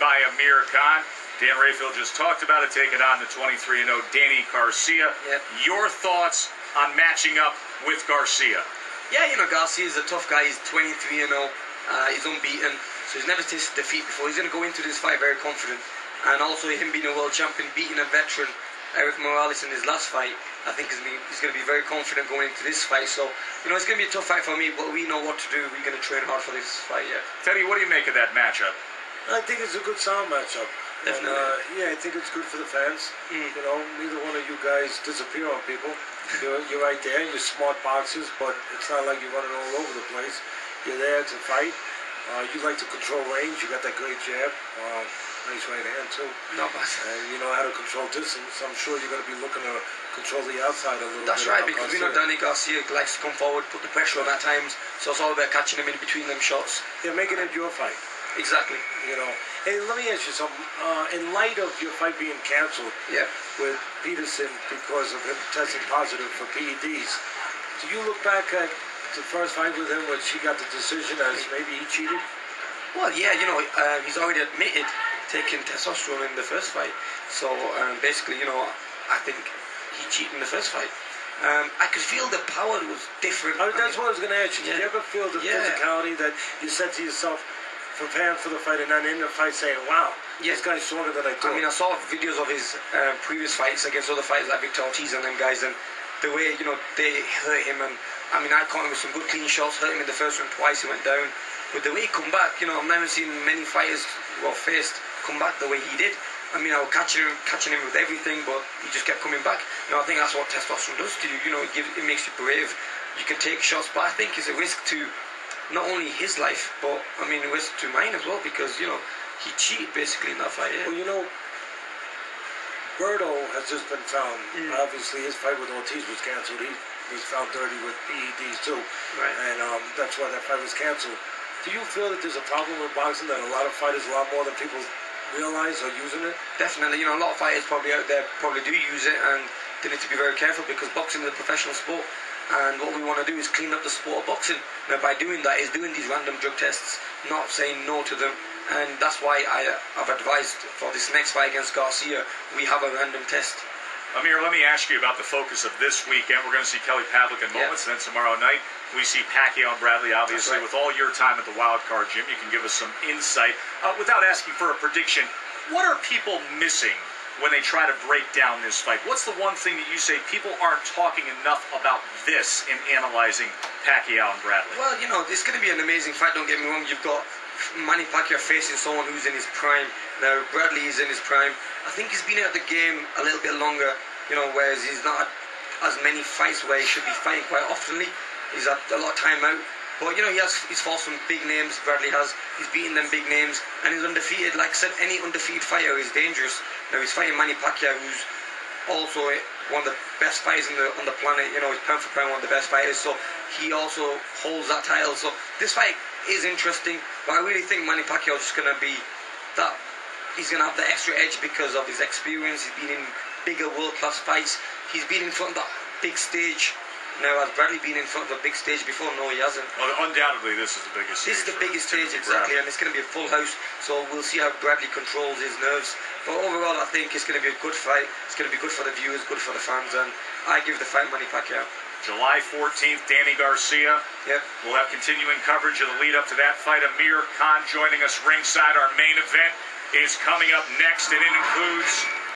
by Amir Khan. Dan Rayfield just talked about it, taking on the 23-0 Danny Garcia. Yep. Your thoughts on matching up with Garcia? Yeah, you know, Garcia's a tough guy. He's 23-0. He's unbeaten, so he's never tasted defeat before. He's going to go into this fight very confident. And also him being a world champion, beating a veteran, Eric Morales, in his last fight, I think he's going to be very confident going into this fight. So, you know, it's going to be a tough fight for me, but we know what to do. We're going to train hard for this fight, yeah. Teddy, what do you make of that matchup? I think it's a good sound matchup. Definitely. And, yeah, I think it's good for the fans. You know, neither one of you guys disappear on people. You're right there. You're smart boxers, but it's not like you're running all over the place. You're there to fight. You like to control range. You got that great jab. Nice right hand, too. No, but you know how to control distance. I'm sure you're going to be looking to control the outside a little that's bit. right, because we know Danny Garcia likes to come forward, put the pressure on at times, so it's all about catching him in between them shots. Yeah, making it your fight. Exactly. You know. Hey, let me ask you something. In light of your fight being canceled with Peterson because of him testing positive for PEDs, do you look back at the first fight with him when she got the decision as maybe he cheated? Well, yeah, you know, he's already admitted taking testosterone in the first fight. So, basically, you know, I think he cheated in the first fight. I could feel the power was different. That's what I was going to ask you. Did you ever feel the physicality that you said to yourself, preparing for the fight, and then in the fight saying, wow, this guy's stronger than I thought? I mean, I saw videos of his previous fights against other fighters like Victor Ortiz and them guys, and the way, you know, they hurt him. And I mean, I caught him with some good clean shots, hurt him in the first one twice, he went down. But the way he come back, you know, I've never seen many fighters who are faced come back the way he did. I mean, I was catching him with everything, but he just kept coming back. You know, I think that's what testosterone does to you. You know, it makes you brave. You can take shots, but I think it's a risk to not only his life, but I mean, a risk to mine as well, because, you know, he cheated basically in that fight. Yeah. Well, you know, Berto has just been found. Obviously, his fight with Ortiz was canceled. He was found dirty with PEDs too, right? And that's why that fight was canceled. Do you feel that there's a problem with boxing, that a lot of fighters, a lot more than people realize, are using it? Definitely. You know, a lot of fighters probably out there probably do use it, and they need to be very careful, because boxing is a professional sport, and what we want to do is clean up the sport of boxing. Now, by doing that is doing these random drug tests, not saying no to them, and that's why I've advised for this next fight against Garcia, we have a random test. Amir, let me ask you about the focus of this weekend. We're going to see Kelly Pavlik in moments, and then tomorrow night we see Pacquiao and Bradley. Obviously, with all your time at the Wild Card Gym, you can give us some insight. Without asking for a prediction, what are people missing when they try to break down this fight? What's the one thing that you say people aren't talking enough about this in analyzing Pacquiao and Bradley? Well, you know, it's going to be an amazing fight, don't get me wrong. You've got Manny Pacquiao facing someone who's in his prime. Now, Bradley is in his prime. I think he's been out of the game a little bit longer, you know, whereas he's not had as many fights where he should be fighting quite oftenly. He's had a lot of time out. But, you know, he's fought some big names, Bradley has. He's beaten them big names, and he's undefeated. Like I said, any undefeated fighter is dangerous. Now, he's fighting Manny Pacquiao, who's also one of the best fighters on the planet. You know, he's pound for pound one of the best fighters, so he also holds that title. So this fight is interesting, but I really think Manny Pacquiao is just going to be that. He's going to have the extra edge because of his experience. He's been in bigger world-class fights. He's been in front of that big stage. Now, has Bradley been in front of a big stage before? No, he hasn't. Well, undoubtedly, this is the biggest stage. This is the biggest stage, exactly, and it's going to be a full house, so we'll see how Bradley controls his nerves. But overall, I think it's going to be a good fight. It's going to be good for the viewers, good for the fans, and I give the fight Manny Pacquiao. July 14th, Danny Garcia. Yep. We'll have continuing coverage of the lead up to that fight. Amir Khan joining us ringside. Our main event is coming up next, and it includes